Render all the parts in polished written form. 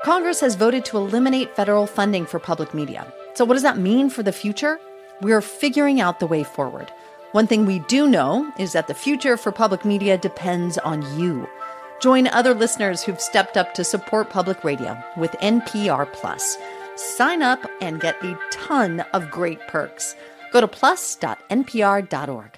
Congress has voted to eliminate federal funding for public media. So what does that mean for the future? We're figuring out the way forward. One thing we do know is that the future for public media depends on you. Join other listeners who've stepped up to support public radio with NPR Plus. Sign up and get a ton of great perks. Go to plus.npr.org.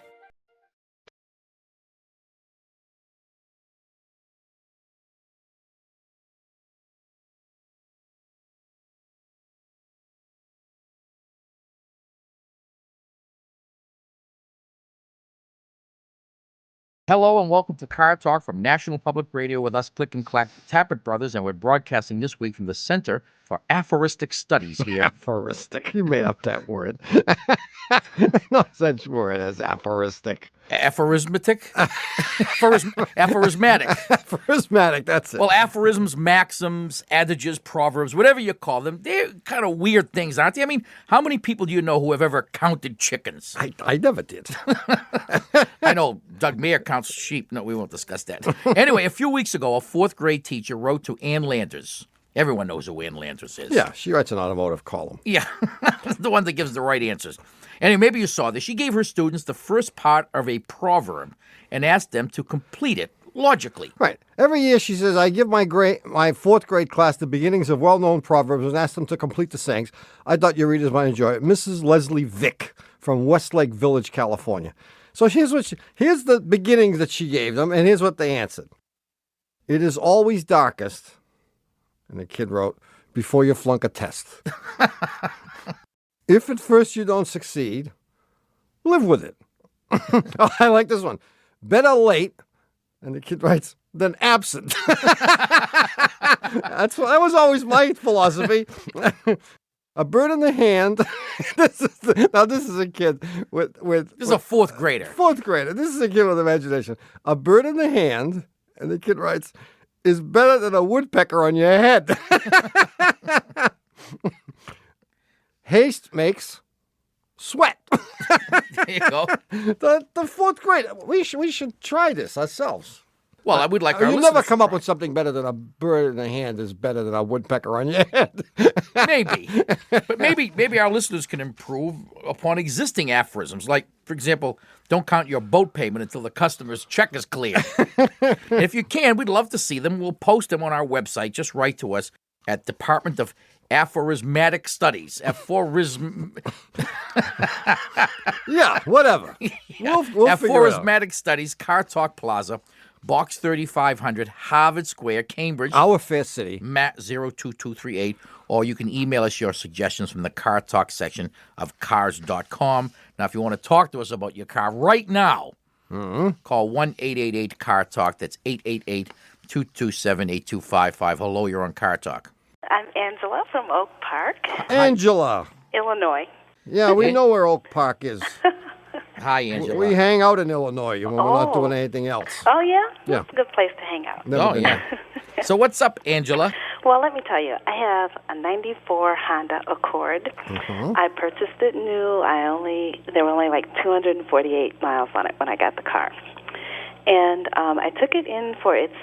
Hello and welcome to Car Talk from National Public Radio with us, Click and Clack Tappet Brothers, and we're broadcasting this week from the Center for Aphoristic Studies here. Aphoristic. You made up that word. No such word as aphoristic. Aphorismatic? Aphorismatic. Aphorismatic, that's it. Well, aphorisms, maxims, adages, proverbs, whatever you call them, they're kind of weird things, aren't they? I mean, how many people do you know who have ever counted chickens? I never did. I know Doug Mayer counts sheep. No, we won't discuss that. Anyway, a few weeks ago, a fourth grade teacher wrote to Ann Landers. Everyone knows who Ann Landers is. Yeah, she writes an automotive column. Yeah, the one that gives the right answers. Anyway, maybe you saw this. She gave her students the first part of a proverb and asked them to complete it logically. Right. Every year she says, I give my fourth grade class the beginnings of well-known proverbs and ask them to complete the sayings. I thought your readers might enjoy it. Mrs. Leslie Vick from Westlake Village, California. So here's the beginnings that she gave them, and here's what they answered. It is always darkest, and the kid wrote, before you flunk a test. If at first you don't succeed, live with it. Oh, I like this one. Better late, and the kid writes, than absent. That was always my philosophy. A bird in the hand. This is a kid with This is a fourth grader. Fourth grader. This is a kid with imagination. A bird in the hand, and the kid writes, is better than a woodpecker on your head. Haste makes sweat. There you go. The fourth grade. We should try this ourselves. Well, I would like our You'll listeners never come to up with something better than a bird in the hand is better than a woodpecker on your head. Maybe. But maybe our listeners can improve upon existing aphorisms. Like, for example, don't count your boat payment until the customer's check is clear. And if you can, we'd love to see them. We'll post them on our website. Just write to us at Department of Aphorismatic Studies. Yeah, whatever. We'll figure it out. Aphorismatic Studies, Car Talk Plaza, Box 3500, Harvard Square, Cambridge. Our fair city. Matt 02238. Or you can email us your suggestions from the Car Talk section of cars.com. Now, if you want to talk to us about your car right now, call 1-888-CAR-TALK. That's 888-227-8255. Hello, you're on Car Talk. I'm Angela from Oak Park, Angela. Illinois. Yeah, we know where Oak Park is. Hi, Angela. We hang out in Illinois when we're not doing anything else. Oh, yeah? Yeah. It's a good place to hang out. Never been yeah. So what's up, Angela? Well, let me tell you, I have a 94 Honda Accord. I purchased it new. There were only like 248 miles on it when I got the car. And I took it in for its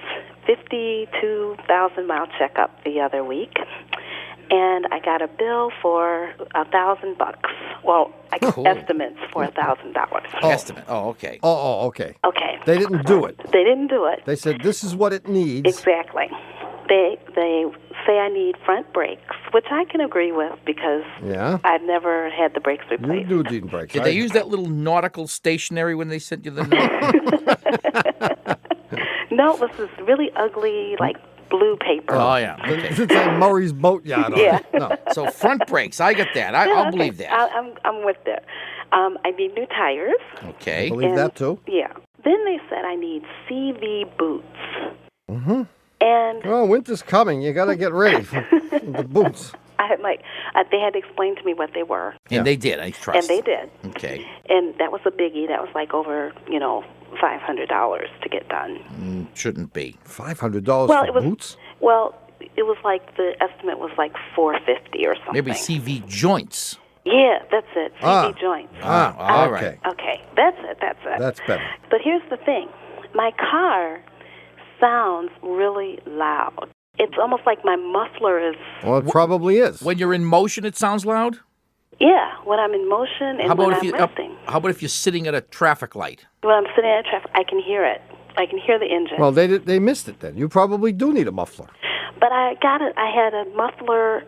52,000-mile checkup the other week. And I got a bill for $1,000. Well, estimates for $1,000. Estimate. Oh, okay. Oh, okay. Okay. They didn't do it. They didn't do it. They said this is what it needs. Exactly. They say I need front brakes, which I can agree with because I've never had the brakes replaced. You do need brakes. Did they use that little nautical stationery when they sent you the note? No, it was this really ugly, like, blue paper. Oh, yeah. Okay. It's like Murray's Boatyard. Yeah. No. So front brakes, I get that. I'll believe that. I'm with that. I need new tires. Okay. I believe that, too. Yeah. Then they said I need CV boots. Mm-hmm. And winter's coming. You got to get ready for the boots. They had to explain to me what they were. And they did, I trust. And they did. Okay. And that was a biggie. That was like over, $500 to get done. Shouldn't be. $500 for boots? Well, it was like the estimate was like $450 or something. Maybe CV joints. Yeah, that's it. CV joints. All right. Okay, that's it. That's better. But here's the thing. My car sounds really loud. It's almost like my muffler is. Well, it probably is. When you're in motion, it sounds loud? Yeah, when I'm in motion and when I'm resting. How about if you're sitting at a traffic light? When I'm sitting at traffic, I can hear it. I can hear the engine. Well, they missed it then. You probably do need a muffler. But I had a muffler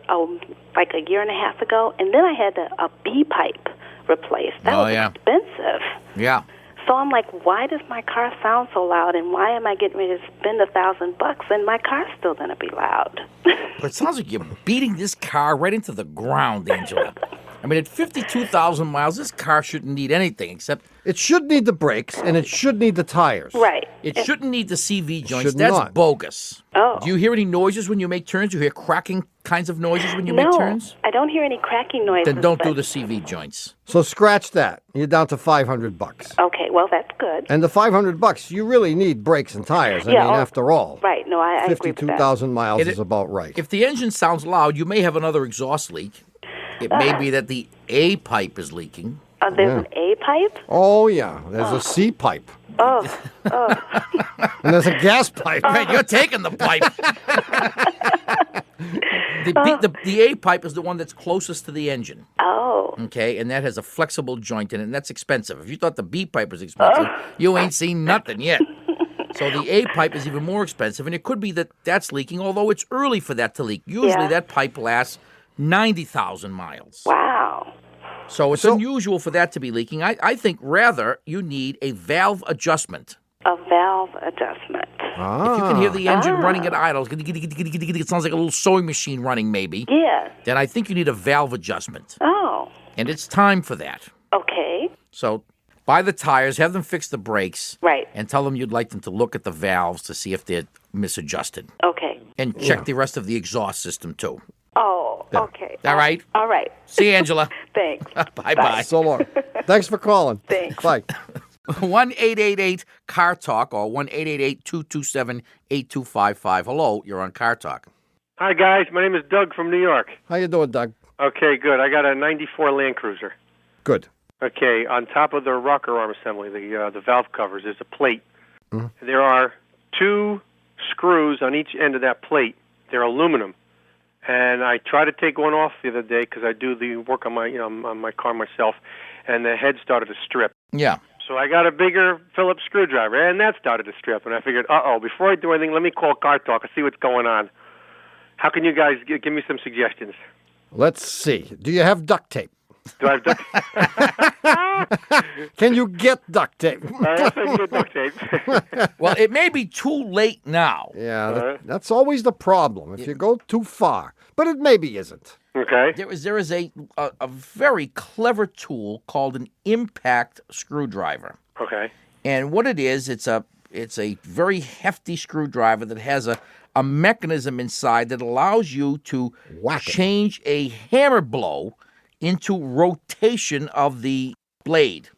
like a year and a half ago, and then I had a B pipe replaced. That was expensive. Yeah. So I'm like, why does my car sound so loud, and why am I getting ready to spend $1,000 and my car's still going to be loud? But it sounds like you're beating this car right into the ground, Angela. I mean, at 52,000 miles, this car shouldn't need anything except... It should need the brakes, and it should need the tires. Right. It shouldn't need the CV joints. Should That's not. bogus. Oh. Do you hear any noises when you make turns? You hear cracking kinds of noises when you make turns? I don't hear any cracking noises. Then don't do the CV joints. So scratch that. You're down to $500. Okay, well, that's good. And the $500, you really need brakes and tires. I mean, after all. Right, no, I agree with that. 52,000 miles is about right. If the engine sounds loud, you may have another exhaust leak. It may be that the A pipe is leaking. There's an A pipe? Oh, yeah. There's a C pipe. Oh. And there's a gas pipe. Man, you're taking the pipe. The A pipe is the one that's closest to the engine. Oh. Okay, and that has a flexible joint in it, and that's expensive. If you thought the B pipe was expensive, you ain't seen nothing yet. So the A pipe is even more expensive, and it could be that that's leaking, although it's early for that to leak. Usually that pipe lasts 90,000 miles. Wow. So it's unusual for that to be leaking. I think rather you need a valve adjustment. A valve adjustment. If you can hear the engine running at idle, it sounds like a little sewing machine running maybe. Yeah. Then I think you need a valve adjustment. Oh. And it's time for that. Okay. So buy the tires, have them fix the brakes. Right. And tell them you'd like them to look at the valves to see if they're misadjusted. Okay. And check the rest of the exhaust system too. Oh, okay. All right? All right. See you, Angela. Thanks. Bye-bye. So long. Thanks for calling. Thanks. Bye. 1-888-CAR-TALK or 1-888-227-8255. Hello, you're on Car Talk. Hi, guys. My name is Doug from New York. How you doing, Doug? Okay, good. I got a 94 Land Cruiser. Good. Okay, on top of the rocker arm assembly, the valve covers, there's a plate. Mm-hmm. There are 2 screws on each end of that plate. They're aluminum. And I tried to take one off the other day because I do the work on my car myself, and the head started to strip. Yeah. So I got a bigger Phillips screwdriver, and that started to strip. And I figured, before I do anything, let me call Car Talk and see what's going on. How can you guys give me some suggestions? Let's see. Do you have duct tape? Do I have duct tape? Can you get duct tape? I can get duct tape. Well, it may be too late now. Yeah, that's always the problem if you go too far. But it maybe isn't. Okay. There is a very clever tool called an impact screwdriver. Okay. And what it is, it's a very hefty screwdriver that has a mechanism inside that allows you to change a hammer blow into rotation of the blade.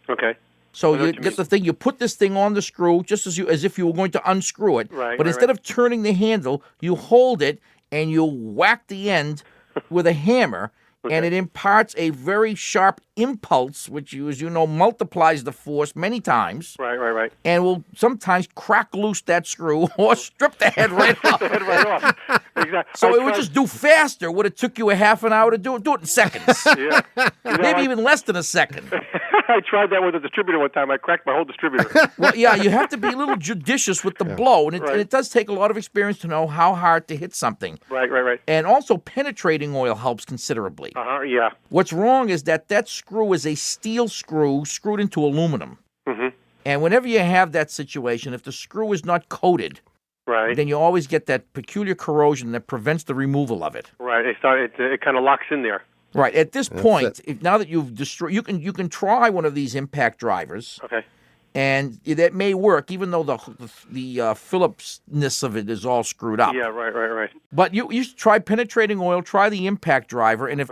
Okay. So you get the thing, you put this thing on the screw just as if you were going to unscrew it. Right. But instead of turning the handle, you hold it and you whack the end with a hammer, and it imparts a very sharp impulse, which, as you know, multiplies the force many times. Right. And will sometimes crack loose that screw or strip the head right off. The head right off. Exactly. So it would just do faster. Would it took you a half an hour to do it? Do it in seconds. Yeah. Maybe even less than a second. I tried that with a distributor one time. I cracked my whole distributor. Well, yeah, you have to be a little judicious with the blow, and it does take a lot of experience to know how hard to hit something. Right. And also, penetrating oil helps considerably. Yeah. What's wrong is that screw is a steel screw screwed into aluminum. Mm-hmm. And whenever you have that situation, if the screw is not coated, then you always get that peculiar corrosion that prevents the removal of it. Right. It kind of locks in there. Right. At this point, now that you've destroyed, you can try one of these impact drivers. Okay. And that may work, even though the Phillips-ness of it is all screwed up. Yeah. Right. But you should try penetrating oil, try the impact driver, and if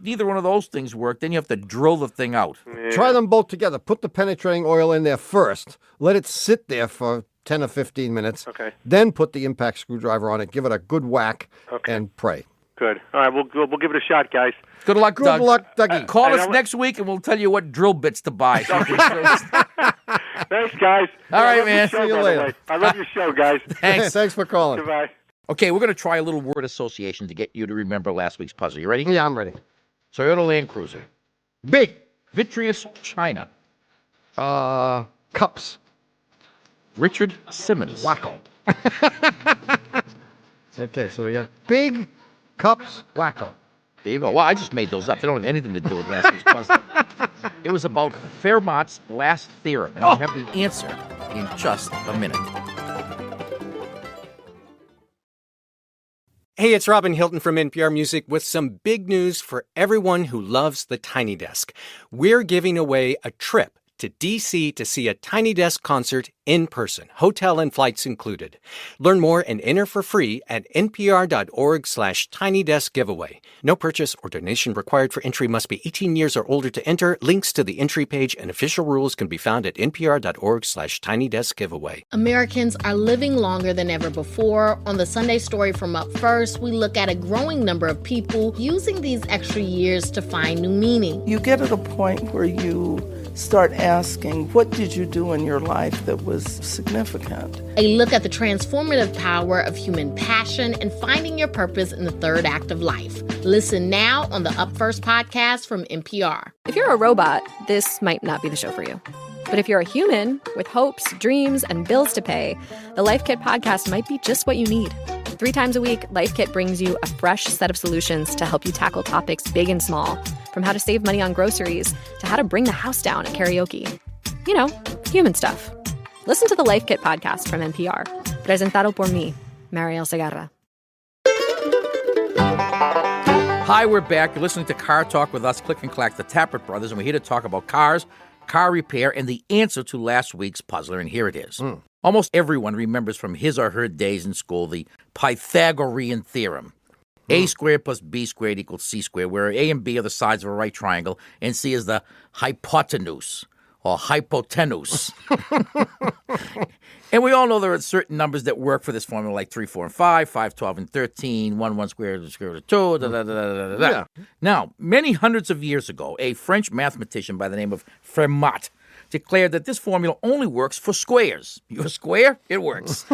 neither one of those things work, then you have to drill the thing out. Yeah. Try them both together. Put the penetrating oil in there first. Let it sit there for 10 or 15 minutes. Okay. Then put the impact screwdriver on it. Give it a good whack and pray. Good. All right, we'll give it a shot, guys. Good luck, Doug. Good luck, Dougie. Call us next week, and we'll tell you what drill bits to buy. Thanks, guys. All right, man. See you later. I love your show, guys. Thanks. Thanks for calling. Goodbye. Okay, we're going to try a little word association to get you to remember last week's puzzle. You ready? Yeah, I'm ready. Toyota Land Cruiser. Big. Vitreous China. Cups. Richard Simmons. Wacko. Okay, so we got big, cups, wacko. There you go. Well, I just made those up. They don't have anything to do with last week's puzzle. It was about Fermat's last theorem. And I'll have the answer in just a minute. Hey, it's Robin Hilton from NPR Music with some big news for everyone who loves the Tiny Desk. We're giving away a trip to D.C. to see a Tiny Desk concert in person, hotel and flights included. Learn more and enter for free at npr.org/tinydeskgiveaway. No purchase or donation required for entry. Must be 18 years or older to enter. Links to the entry page and official rules can be found at npr.org/tinydeskgiveaway. Americans are living longer than ever before. On the Sunday Story from Up First, we look at a growing number of people using these extra years to find new meaning. You get at a point where you start asking, what did you do in your life that was significant? A look at the transformative power of human passion and finding your purpose in the third act of life. Listen now on the Up First podcast from NPR. If you're a robot, this might not be the show for you. But if you're a human with hopes, dreams, and bills to pay, the Life Kit podcast might be just what you need. 3 times a week, Life Kit brings you a fresh set of solutions to help you tackle topics big and small, from how to save money on groceries to how to bring the house down at karaoke. You know, human stuff. Listen to the Life Kit podcast from NPR. Presentado por mí, Mariel Segarra. Hi, we're back. You're listening to Car Talk with us, Click and Clack, the Tappert Brothers, and we're here to talk about cars, car repair, and the answer to last week's puzzler, and here it is. Almost everyone remembers from his or her days in school the Pythagorean theorem. A squared plus B squared equals C squared, where A and B are the sides of a right triangle, and C is the hypotenuse, or hypotenuse. And we all know there are certain numbers that work for this formula, like 3, 4, and 5, 5, 12, and 13, 1 squared, square root of 2, da, da, da, da, da, da. Yeah. Now, many hundreds of years ago, a French mathematician by the name of Fermat declared that this formula only works for squares. You're a square? It works.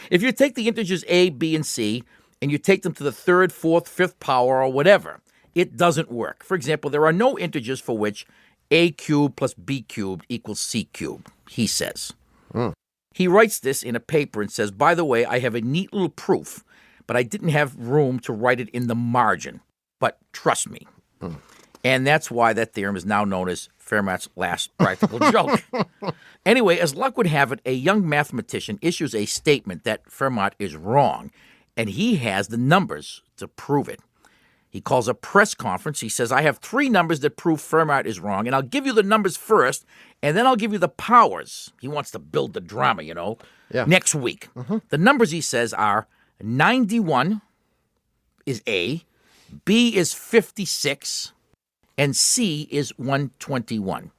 If you take the integers A, B, and C, and you take them to the 3rd, 4th, 5th power, or whatever, it doesn't work. For example, there are no integers for which A cubed plus B cubed equals C cubed, he says. He writes this in a paper and says, by the way, I have a neat little proof, but I didn't have room to write it in the margin. But trust me. And that's why that theorem is now known as Fermat's last practical joke. Anyway, as luck would have it, a young mathematician issues a statement that Fermat is wrong, and he has the numbers to prove it. He calls a press conference. He says, I have 3 numbers that prove Fermat is wrong, and I'll give you the numbers first, and then I'll give you the powers. He wants to build the drama, you know, next week. The numbers, he says, are 91 is A, B is 56, and C is 121.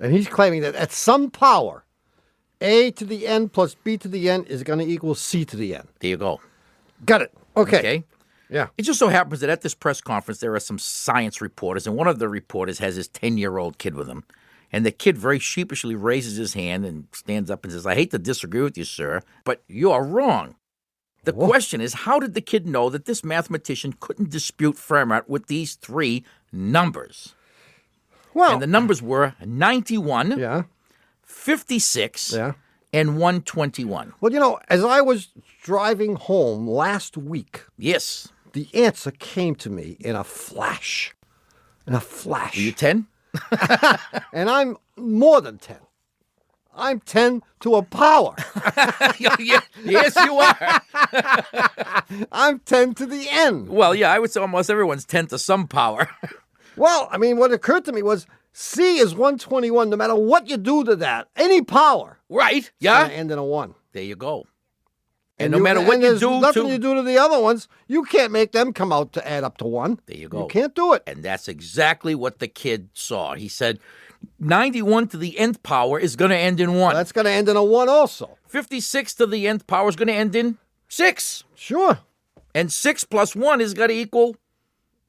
And he's claiming that at some power, A to the n plus B to the n is going to equal C to the n. There you go. Got it. Okay. Yeah. It just so happens that at this press conference, there are some science reporters, and one of the reporters has his 10-year-old kid with him. And the kid very sheepishly raises his hand and stands up and says, I hate to disagree with you, sir, but you're wrong. The question is, how did the kid know that this mathematician couldn't dispute Fermat with these 3 numbers? Well, and the numbers were 91, 56, and 121. Well, you know, as I was driving home last week, yes, the answer came to me in a flash. In a flash. Are you 10? And I'm more than 10. I'm 10 to a power. Yes, you are. I'm 10 to the n. Well, yeah, I would say almost everyone's 10 to some power. Well, I mean, what occurred to me was C is 121 no matter what you do to that. Any power. Right, yeah. It's going to end in a 1. There you go. And no matter what you do nothing you do to the other ones, you can't make them come out to add up to 1. There you go. You can't do it. And that's exactly what the kid saw. He said 91 to the nth power is going to end in 1. Well, that's going to end in a 1 also. 56 to the nth power is going to end in 6. Sure. And 6 plus 1 is going to equal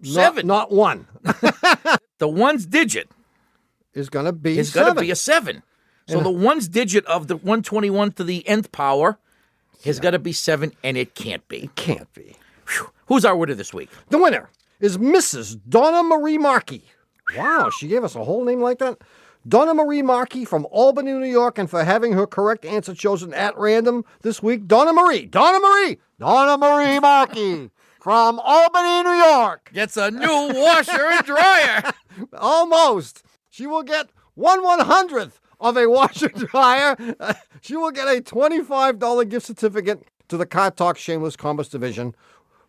7. Not 1. The ones digit is going to be 7. It's going to be a 7. So the ones digit of the 121 to the nth power Has got to be 7, and it can't be. It can't be. Whew. Who's our winner this week? The winner is Mrs. Donna Marie Markey. Wow, she gave us a whole name like that? Donna Marie Markey from Albany, New York, and for having her correct answer chosen at random this week, Donna Marie Markey from Albany, New York. Gets a new washer and dryer. Almost. She will get 1/100th of a washer dryer. She will get a $25 gift certificate to the Car Talk Shameless Commerce Division,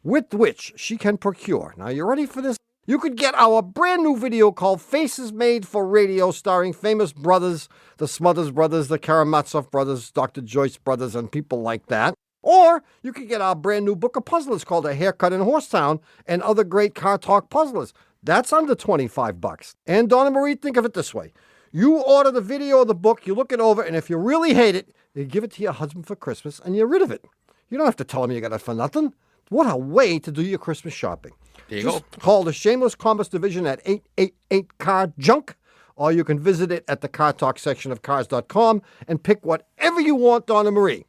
with which she can procure. Now, you ready for this? You could get our brand new video called Faces Made for Radio, starring famous brothers, the Smothers Brothers, the Karamazov Brothers, Dr. Joyce Brothers, and people like that. Or you could get our brand new book of puzzlers called A Haircut in Horsetown and other great Car Talk puzzlers. That's under $25. And Donna Marie, think of it this way. You order the video or the book, you look it over, and if you really hate it, you give it to your husband for Christmas and you're rid of it. You don't have to tell him you got it for nothing. What a way to do your Christmas shopping. There you Just go. call the Shameless Commerce Division at 888-CAR-JUNK, or you can visit it at the Car Talk section of cars.com and pick whatever you want, Donna Marie.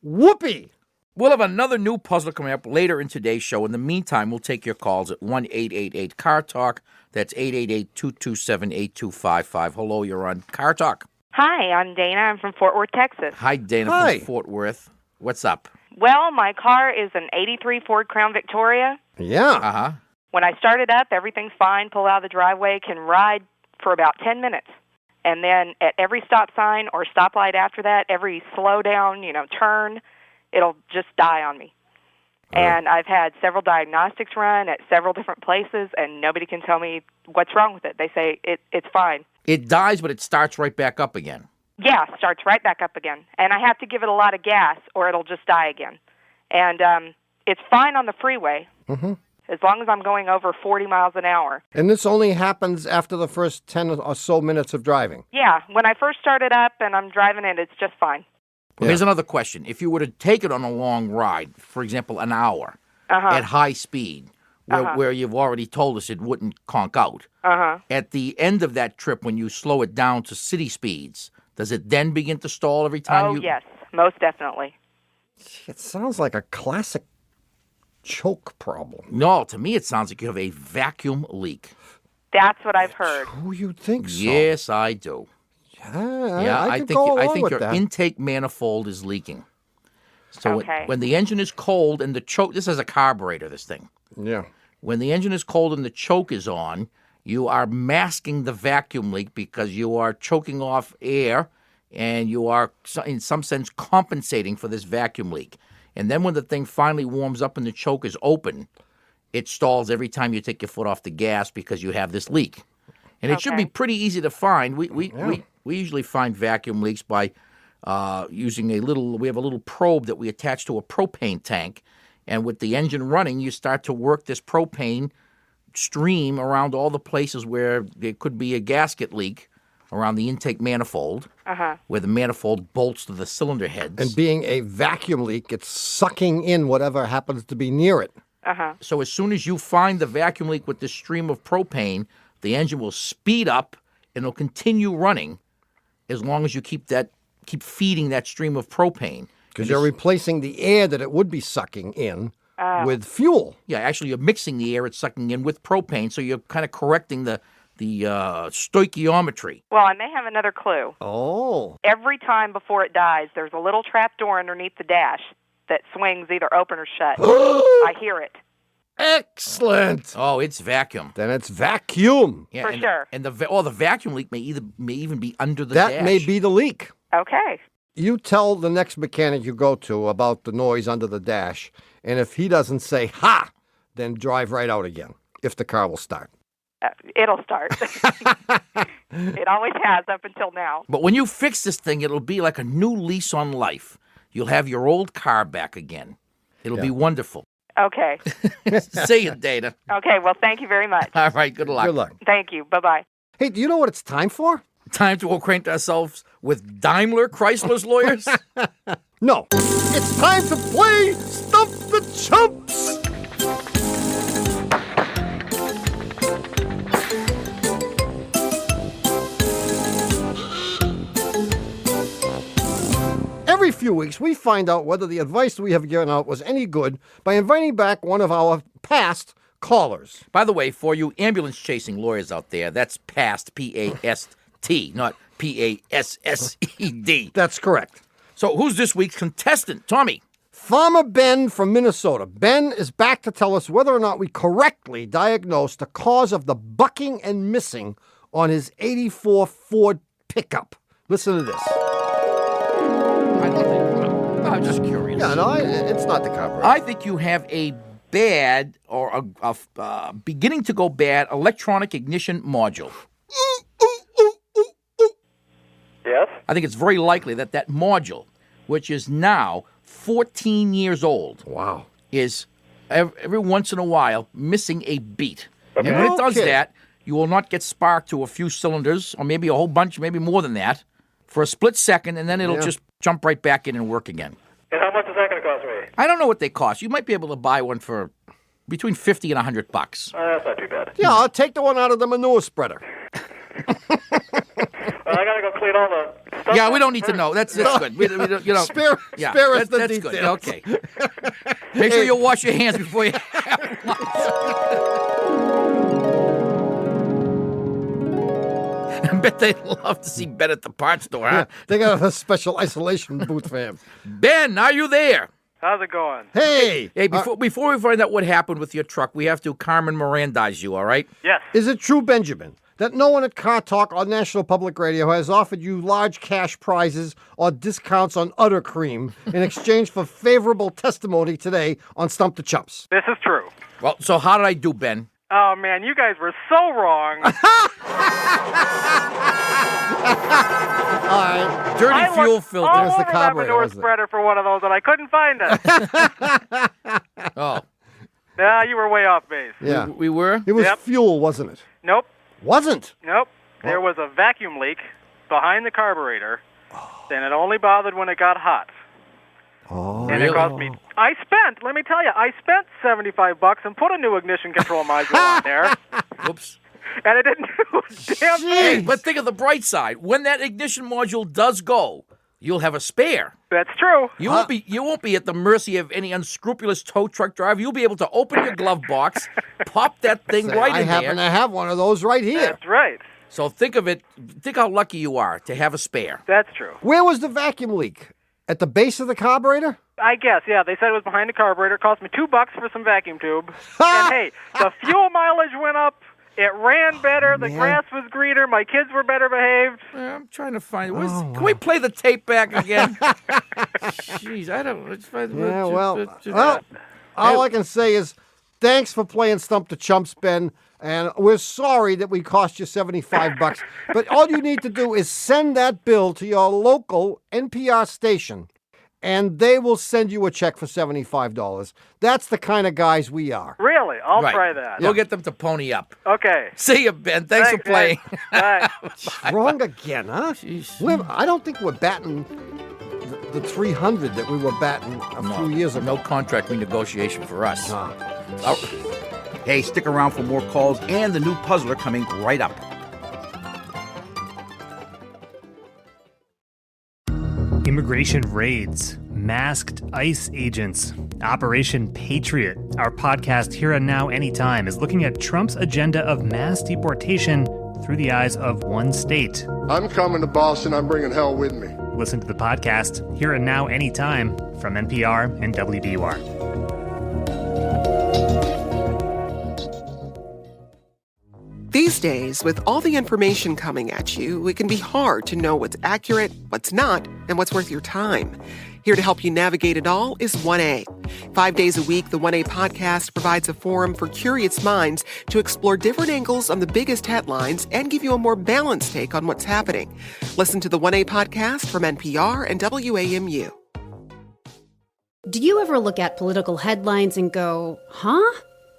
Whoopee! We'll have another new puzzle coming up later in today's show. In the meantime, we'll take your calls at 1-888-CAR-TALK. That's 888-227-8255. Hello, you're on Car Talk. Hi, I'm Dana. I'm from Fort Worth, Texas. Hi, Dana Hi. from Fort Worth. What's up? Well, my car is an 83 Ford Crown Victoria. Yeah. Uh-huh. When I start it up, everything's fine. Pull out of the driveway, can ride for about 10 minutes. And then at every stop sign or stoplight after that, every slow down, turn, it'll just die on me. And I've had several diagnostics run at several different places, and nobody can tell me what's wrong with it. They say it's fine. It dies, but it starts right back up again. Yeah, starts right back up again. And I have to give it a lot of gas or it'll just die again. And it's fine on the freeway as long as I'm going over 40 miles an hour. And this only happens after the first 10 or so minutes of driving. Yeah, when I first start it up and I'm driving it, it's just fine. Well, here's another question. If you were to take it on a long ride, for example, an hour, at high speed, where you've already told us it wouldn't conk out, at the end of that trip, when you slow it down to city speeds, does it then begin to stall every time you... Oh, yes, most definitely. It sounds like a classic choke problem. No, to me it sounds like you have a vacuum leak. That's what I've heard. Oh, you think so? Yes, I do. I think go along I think with your that. intake manifold is leaking. So Okay. when the engine is cold and the choke... This is a carburetor, this thing. Yeah. When the engine is cold and the choke is on, you are masking the vacuum leak because you are choking off air and you are, in some sense, compensating for this vacuum leak. And then when the thing finally warms up and the choke is open, it stalls every time you take your foot off the gas because you have this leak. And it should be pretty easy to find. We usually find vacuum leaks by using we have a little probe that we attach to a propane tank. And with the engine running, you start to work this propane stream around all the places where there could be a gasket leak around the intake manifold, where the manifold bolts to the cylinder heads. And being a vacuum leak, it's sucking in whatever happens to be near it. So as soon as you find the vacuum leak with this stream of propane, the engine will speed up and it'll continue running as long as you keep feeding that stream of propane. Because you're replacing the air that it would be sucking in with fuel. Yeah, actually you're mixing the air it's sucking in with propane, so you're kind of correcting the stoichiometry. Well, I may have another clue. Oh. Every time before it dies, there's a little trap door underneath the dash that swings either open or shut. I hear it. Excellent. Oh, it's vacuum. Then it's vacuum. Yeah, For sure. And the vacuum leak may even be under the dash. That may be the leak. Okay. You tell the next mechanic you go to about the noise under the dash, and if he doesn't say, ha, then drive right out again, if the car will start. It'll start. It always has up until now. But when you fix this thing, it'll be like a new lease on life. You'll have your old car back again. It'll be wonderful. Okay. See you, Dana. Okay, well, thank you very much. All right, good luck. Good luck. Thank you. Bye-bye. Hey, do you know what it's time for? Time to acquaint ourselves with Daimler Chrysler's lawyers? No. It's time to play Stump the Chumps. Every few few weeks, we find out whether the advice we have given out was any good by inviting back one of our past callers. By the way, for you ambulance-chasing lawyers out there, that's past, P-A-S-T, not P-A-S-S-E-D. That's correct. So who's this week's contestant? Tommy. Farmer Ben from Minnesota. Ben is back to tell us whether or not we correctly diagnosed the cause of the bucking and missing on his 84 Ford pickup. Listen to this. I don't think, I'm just curious. Yeah, no, it's not the carburetor. I think you have a bad or a beginning to go bad electronic ignition module. Yes? I think it's very likely that that module, which is now 14 years old, Wow. is every once in a while missing a beat. Okay. And when it does Okay. that, you will not get spark to a few cylinders, or maybe a whole bunch, maybe more than that, for a split second, and then it'll just jump right back in and work again. And how much is that going to cost me? I don't know what they cost. You might be able to buy one for between $50 and $100. That's not too bad. Yeah, I'll take the one out of the manure spreader. I got to go clean all the stuff. Yeah, we don't need to know. That's good. We don't, you know, Spare yeah, us the that's details. good. Okay. Make sure you wash your hands before you have lunch. I bet they'd love to see Ben at the parts store, huh? They got a special isolation booth for him. Ben, are you there? How's it going? Hey! Hey, before we find out what happened with your truck, we have to Carmen Mirandize you, all right? Yes. Is it true, Benjamin, that no one at Car Talk or National Public Radio has offered you large cash prizes or discounts on udder cream in exchange for favorable testimony today on Stump the Chumps? This is true. Well, so how did I do, Ben? Oh, man, you guys were so wrong. All right. Dirty I fuel looked filter. all There's the over that carburetor, manure wasn't it? spreader for one of those, and I couldn't find it. Oh, Nah, you were way off base. Yeah. we were? It was Yep. fuel, wasn't it? Nope. Wasn't? Nope. There was a vacuum leak behind the carburetor, and it only bothered when it got hot. Oh. And it cost me. Let me tell you, I spent $75 and put a new ignition control module on there, Oops. and it didn't do a damn Hey, thing. but think of the bright side. When that ignition module does go, you'll have a spare. That's true. You won't be at the mercy of any unscrupulous tow truck driver. You'll be able to open your glove box, pop that thing right I in happen there. to have one of those right here. That's right. So think of it. Think how lucky you are to have a spare. That's true. Where was the vacuum leak? At the base of the carburetor? I guess, yeah. They said it was behind the carburetor. It cost me $2 for some vacuum tube. And hey, the fuel mileage went up. It ran better. The grass was greener. My kids were better behaved. I'm trying to find. Can we play the tape back again? Jeez, I don't. Yeah, well, all I can say is thanks for playing Stump the Chumps, Ben. And we're sorry that we cost you $75. But all you need to do is send that bill to your local NPR station, and they will send you a check for $75. That's the kind of guys we are. Really? I'll Right. try that. You'll get them to pony up. Okay. See you, Ben. Thanks for playing. Bye. Wrong again, huh? I don't think we're batting the 300 that we were batting a few years ago. No contract renegotiation for us. Hey, stick around for more calls and the new puzzler coming right up. Immigration raids, masked ICE agents, Operation Patriot. Our podcast Here and Now Anytime is looking at Trump's agenda of mass deportation through the eyes of one state. I'm coming to Boston. I'm bringing hell with me. Listen to the podcast Here and Now Anytime from NPR and WBUR. These days, with all the information coming at you, it can be hard to know what's accurate, what's not, and what's worth your time. Here to help you navigate it all is 1A. 5 days a week, the 1A podcast provides a forum for curious minds to explore different angles on the biggest headlines and give you a more balanced take on what's happening. Listen to the 1A podcast from NPR and WAMU. Do you ever look at political headlines and go, huh?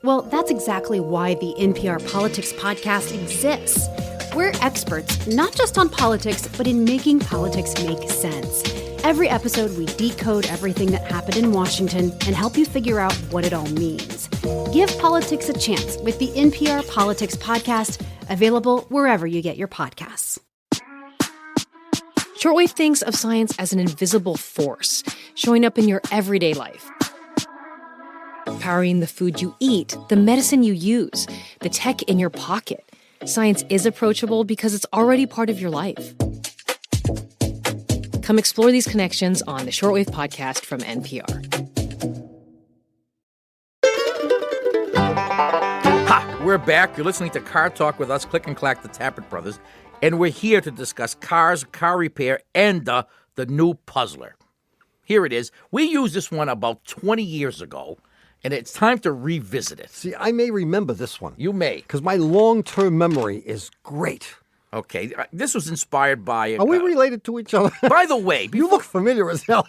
Well, that's exactly why the NPR Politics Podcast exists. We're experts, not just on politics, but in making politics make sense. Every episode, we decode everything that happened in Washington and help you figure out what it all means. Give politics a chance with the NPR Politics Podcast, available wherever you get your podcasts. Shortwave thinks of science as an invisible force, showing up in your everyday life. Powering the food you eat, the medicine you use, the tech in your pocket. Science is approachable because it's already part of your life. Come explore these connections on the Shortwave Podcast from NPR. Ha! We're back. You're listening to Car Talk with us, Click and Clack, the Tappert Brothers, and we're here to discuss cars, car repair, and the new Puzzler. Here it is. We used this one about 20 years ago, and it's time to revisit it. See, I may remember this one. You may. Because my long-term memory is great. Okay, this was inspired by... Are we related to each other? By the way... You look familiar as hell.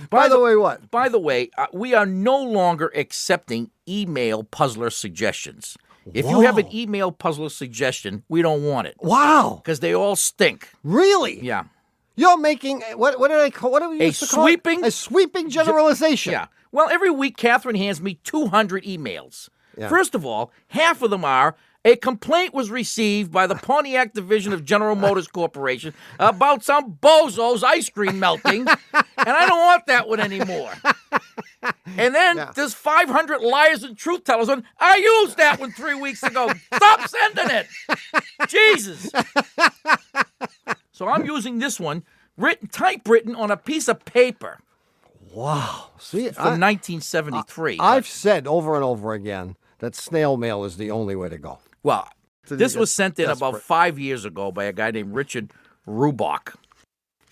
By the way, what? By the way, we are no longer accepting email puzzler suggestions. If you have an email puzzler suggestion, we don't want it. Wow. Because they all stink. Really? Yeah. You're making, what do they call, what do we used to call it? A sweeping generalization. Yeah. Well, every week, Catherine hands me 200 emails. Yeah. First of all, half of them are, a complaint was received by the Pontiac Division of General Motors Corporation about some bozo's ice cream melting, and I don't want that one anymore. And then there's 500 liars and truth tellers on, I used that one 3 weeks ago. Stop sending it. Jesus. So I'm using this one, typewritten on a piece of paper. Wow. See, from 1973. I've said over and over again that snail mail is the only way to go. Well, this was sent in about 5 years ago by a guy named Richard Rubach.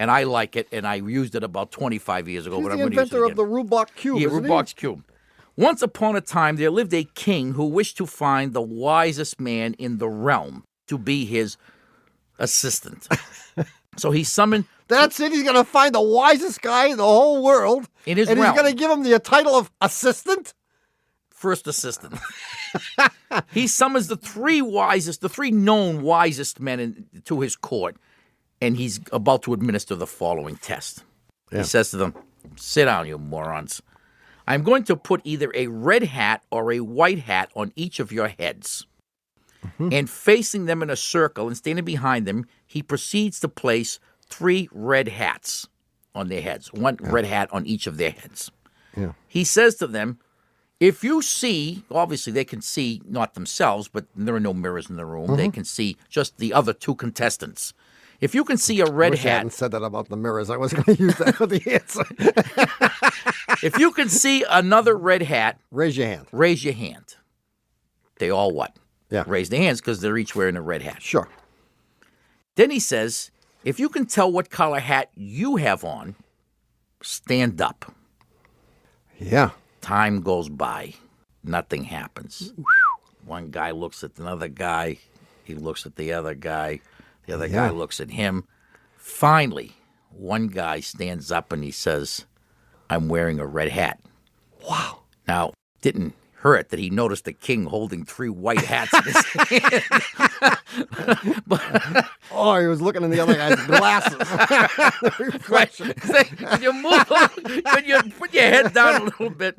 And I like it, and I used it about 25 years ago. He's but the I'm going to use it inventor again. of the Rubach Cube, Yeah, isn't Rubach's Cube. Once upon a time, there lived a king who wished to find the wisest man in the realm to be his assistant. So he summoned... That's it? He's going to find the wisest guy in the whole world? In his realm. And he's going to give him the title of assistant? First assistant. He summons the three known wisest men to his court, and he's about to administer the following test. Yeah. He says to them, sit down, you morons. I'm going to put either a red hat or a white hat on each of your heads. Mm-hmm. And facing them in a circle and standing behind them, he proceeds to place 3 red hats on their heads, one red hat on each of their heads. Yeah. He says to them, if you see, obviously they can see not themselves, but there are no mirrors in the room. Mm-hmm. They can see just the other 2 contestants. If you can see a red hat... I hadn't said that about the mirrors. I was going to use that for the answer. If you can see another red hat... Raise your hand. Raise your hand. They all what? Yeah. Raise their hands because they're each wearing a red hat. Sure. Then he says, if you can tell what color hat you have on, stand up. Yeah. Time goes by. Nothing happens. One guy looks at another guy. He looks at the other guy. The other guy looks at him. Finally, one guy stands up and he says, I'm wearing a red hat. Wow. Now, didn't hurt that he noticed the king holding 3 white hats in his hand. He was looking in the other guy's glasses. Right. When you move, when you put your head down a little bit.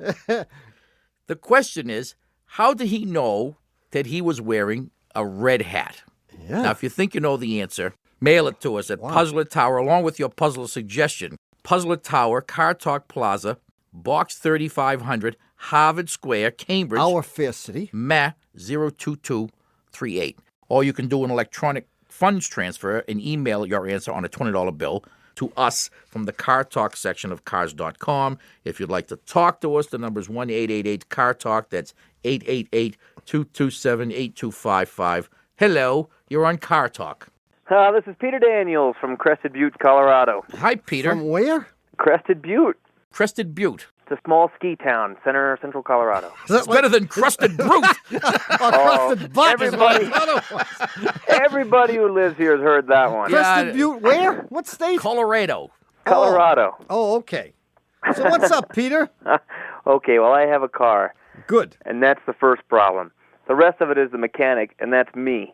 The question is, how did he know that he was wearing a red hat? Yeah. Now, if you think you know the answer, mail it to us at Puzzler Tower along with your puzzle suggestion. Puzzler Tower, Car Talk Plaza, Box 3500, Harvard Square, Cambridge. Our fair city. Ma 02238. Or you can do an electronic funds transfer and email your answer on a $20 bill to us from the Car Talk section of cars.com. If you'd like to talk to us, the number is 1-888-CAR-TALK. That's 888-227-8255. Hello, you're on Car Talk. This is Peter Daniels from Crested Butte, Colorado. Hi, Peter. From where? Crested Butte. Crested Butte. It's a small ski town, central Colorado. It's better than Crusted Brute. Crusted Butt. Everybody who lives here has heard that one. Crested Butte, where? What state? Colorado. Colorado. Oh, okay. So what's up, Peter? Okay, well, I have a car. Good. And that's the first problem. The rest of it is the mechanic, and that's me.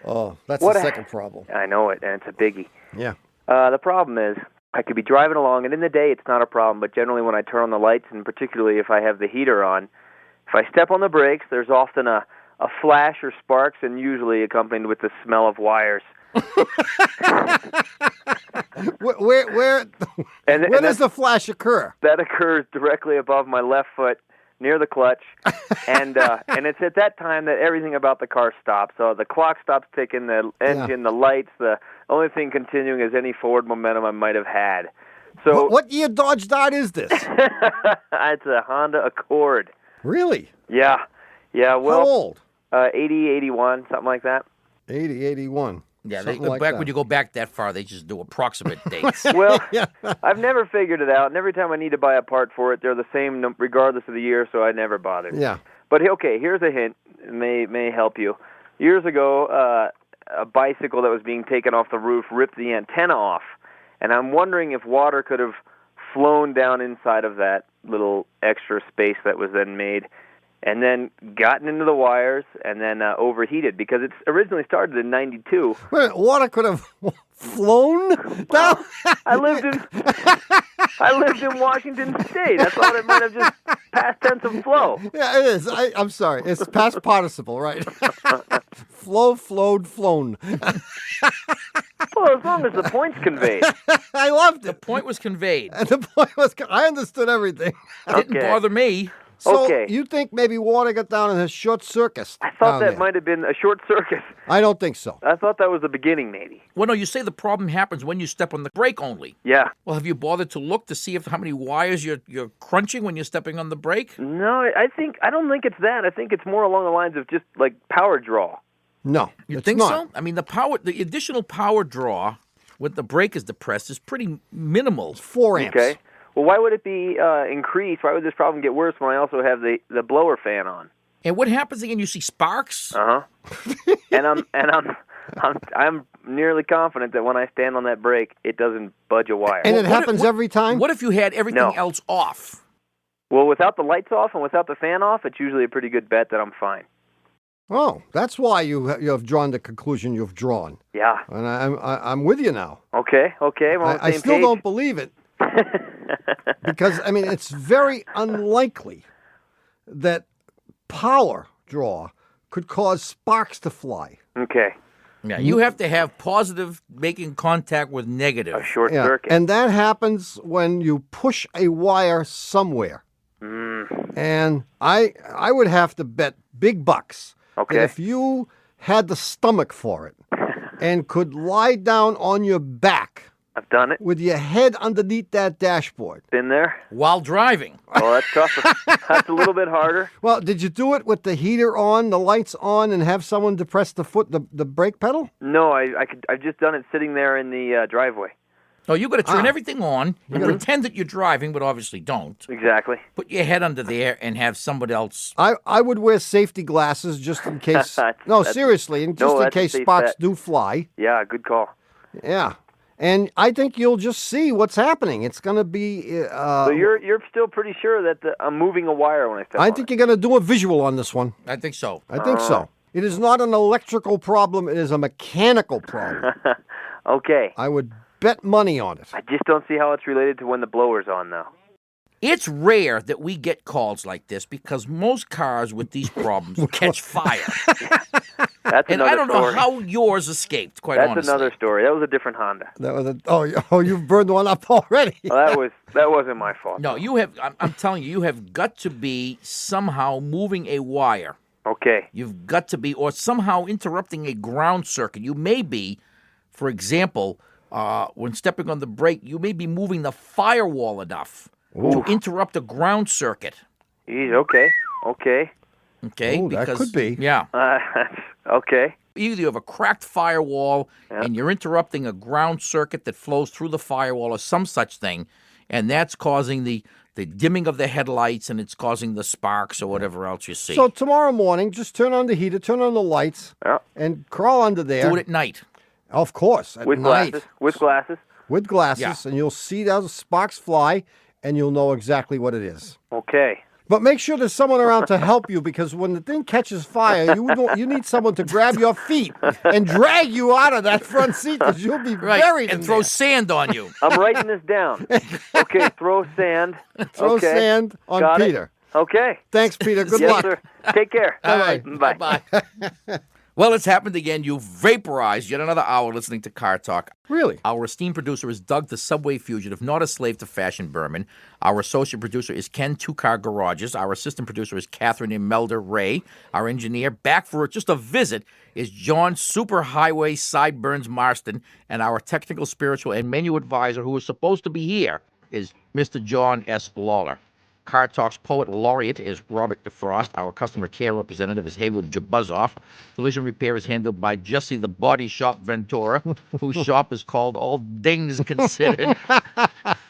Oh, that's the second problem. I know it, and it's a biggie. Yeah. The problem is, I could be driving along, and in the day it's not a problem, but generally when I turn on the lights, and particularly if I have the heater on, if I step on the brakes, there's often a flash or sparks, and usually accompanied with the smell of wires. Where does the flash occur? That occurs directly above my left foot, near the clutch, and it's at that time that everything about the car stops. So the clock stops ticking, the engine, the lights. The only thing continuing is any forward momentum I might have had. So what year Dodge Dart is this? It's a Honda Accord. Really? Yeah. Well, how old? 80, 81, something like that. 80, 81. Yeah, When you go back that far, they just do approximate dates. Well, I've never figured it out, and every time I need to buy a part for it, they're the same regardless of the year, so I never bothered. Yeah. But okay, here's a hint. It may help you. Years ago, a bicycle that was being taken off the roof ripped the antenna off, and I'm wondering if water could have flown down inside of that little extra space that was then made, and then gotten into the wires, and then overheated, because it's originally started in 92. Wait, water could have flown down? I lived in Washington State. I thought it might have just past tense of flow. Yeah, it is. I'm sorry. It's past participle, right? Flow, flowed, flown. Well, as long as the point's conveyed. I loved it. The point was conveyed. And the point was, I understood everything. It didn't bother me. So you think maybe water got down in a short circuit? I thought that might have been a short circuit. I don't think so. I thought that was the beginning, maybe. Well, no, you say the problem happens when you step on the brake only. Yeah. Well, have you bothered to look to see how many wires you're crunching when you're stepping on the brake? No, I don't think it's that. I think it's more along the lines of just like power draw. No, you it's think not. so? I mean, the additional power draw when the brake is depressed is pretty minimal. 4 amps. Okay. Well, why would it be increased? Why would this problem get worse when I also have the blower fan on? And what happens again? You see sparks? And I'm nearly confident that when I stand on that brake, it doesn't budge a wire. And it happens every time? What if you had everything else off? Well, without the lights off and without the fan off, it's usually a pretty good bet that I'm fine. Oh, that's why you have drawn the conclusion you've drawn. Yeah. And I'm with you now. Okay. Well, I still don't believe it. Because, I mean, it's very unlikely that power draw could cause sparks to fly. Okay. Yeah, you have to have positive making contact with negative. A short circuit. And that happens when you push a wire somewhere. And I would have to bet big bucks that if you had the stomach for it and could lie down on your back, I've done it. with your head underneath that dashboard. Been there. While driving. Oh, that's tough. That's a little bit harder. Well, did you do it with the heater on, the lights on, and have someone depress the brake pedal? No, I've just done it sitting there in the driveway. Oh, you got to turn everything on and pretend that you're driving, but obviously don't. Exactly. Put your head under there and have somebody else. I would wear safety glasses just in case. Seriously, in case sparks do fly. Yeah, good call. Yeah. And I think you'll just see what's happening. It's going to be... so you're still pretty sure that I'm moving a wire when I step on I think you're going to do a visual on this one. I think so. I think so. It is not an electrical problem. It is a mechanical problem. Okay. I would bet money on it. I just don't see how it's related to when the blower's on, though. It's rare that we get calls like this because most cars with these problems catch fire. That's and another I don't know story. how yours escaped, quite honestly. That's another story. That was a different Honda. That was you've burned one up already. Well, that wasn't my fault. No, you have. I'm telling you, you have got to be somehow moving a wire. Okay. You've got to be, or somehow interrupting a ground circuit. You may be, for example, when stepping on the brake, you may be moving the firewall enough to interrupt a ground circuit. Okay. Okay. Ooh, because that could be. Yeah. Okay. Either you have a cracked firewall and you're interrupting a ground circuit that flows through the firewall or some such thing, and that's causing the dimming of the headlights and it's causing the sparks or whatever else you see. So tomorrow morning, just turn on the heater, turn on the lights, and crawl under there. Do it at night. Of course, at With night. glasses. With glasses. With glasses, Yeah. and you'll see those sparks fly, and you'll know exactly what it is. Okay. But make sure there's someone around to help you, because when the thing catches fire, you need someone to grab your feet and drag you out of that front seat, because you'll be buried in and throw there. sand on you. I'm writing this down. Okay, throw sand. Throw sand on Got it. Peter. Okay. Thanks, Peter. Good yes, luck. sir. Take care. All right. Bye. Bye. Well, it's happened again. You vaporized yet another hour listening to Car Talk. Really? Our esteemed producer is Doug, the Subway fugitive, not a slave to fashion Berman. Our associate producer is Ken, Two Car Garages. Our assistant producer is Catherine Imelda Ray. Our engineer, back for just a visit, is John Superhighway Sideburns Marston. And our technical, spiritual, and menu advisor, who is supposed to be here, is Mr. John S. Lawler. Car Talk's poet laureate is Robert DeFrost. Our customer care representative is Haywood Jabuzoff. Collision repair is handled by Jesse the Body Shop Ventura, whose shop is called All Things Considered.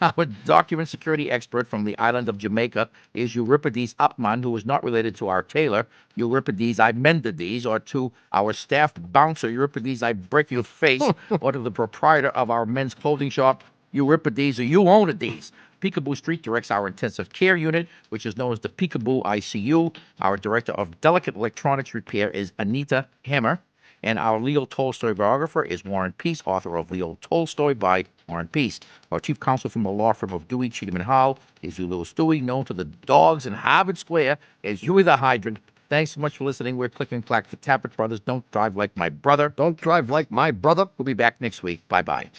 Our document security expert from the island of Jamaica is Euripides Upman, who is not related to our tailor, Euripides I mended these, or to our staff bouncer, Euripides I break your face, or to the proprietor of our men's clothing shop, Euripides or you own these. Peekaboo Street directs our intensive care unit, which is known as the Peekaboo ICU. Our director of delicate electronics repair is Anita Hammer. And our Leo Tolstoy biographer is Warren Peace, author of Leo Tolstoy by Warren Peace. Our chief counsel from the law firm of Dewey, Cheatham & Howell is Lewis Dewey, known to the dogs in Harvard Square as Huey the Hydrant. Thanks so much for listening. We're Click and Clack, the Tappet Brothers. Don't drive like my brother. Don't drive like my brother. We'll be back next week. Bye-bye.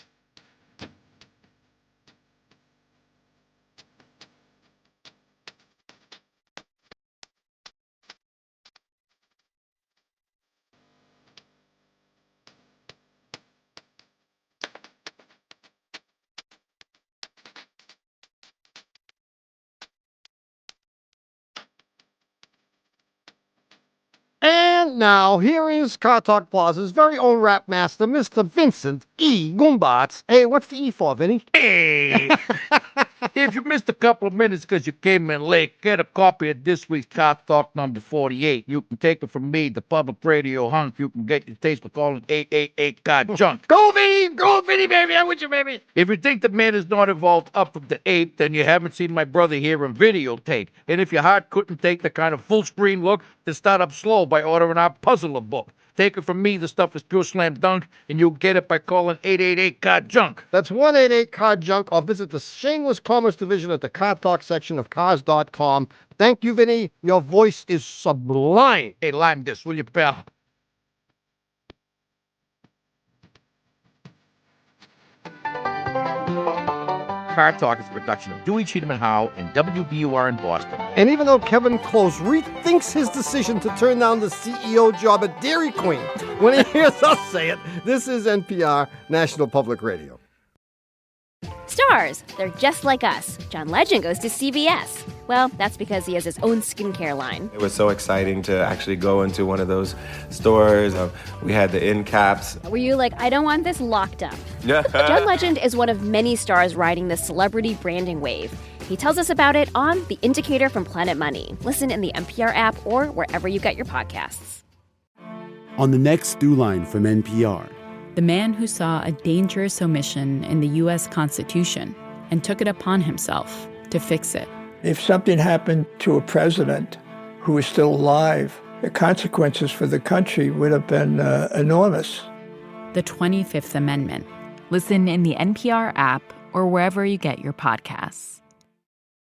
And now, here is Car Talk Plaza's very own rap master, Mr. Vincent E. Goombots. Hey, what's the E for, Vinny? Hey! If you missed a couple of minutes because you came in late, get a copy of this week's Car Talk number 48. You can take it from me, the public radio hunk. You can get your taste by calling 888 God Junk. Go, Vinny, baby. I'm with you, baby. If you think the man is not evolved up from the ape, then you haven't seen my brother here on videotape. And if your heart couldn't take the kind of full-screen look, then start up slow by ordering our Puzzler book. Take it from me, the stuff is pure slam dunk, and you'll get it by calling 888 God Junk. That's 188 Car Junk, or visit the Shameless Commerce Division at the Car Talk section of cars.com. Thank you, Vinny. Your voice is sublime. Hey, lime this, will you, pal? Car Talk is a production of Dewey, Cheatham & Howell and WBUR in Boston. And even though Kevin Close rethinks his decision to turn down the CEO job at Dairy Queen, when he hears us say it, this is NPR, National Public Radio. Stars, they're just like us. John Legend goes to CVS. Well, that's because he has his own skincare line. It was so exciting to actually go into one of those stores. We had the end caps. Were you like, I don't want this locked up? John Legend is one of many stars riding the celebrity branding wave. He tells us about it on The Indicator from Planet Money. Listen in the NPR app or wherever you get your podcasts. On the next Throughline from NPR. The man who saw a dangerous omission in the U.S. Constitution and took it upon himself to fix it. If something happened to a president who was still alive, the consequences for the country would have been enormous. The 25th Amendment. Listen in the NPR app or wherever you get your podcasts.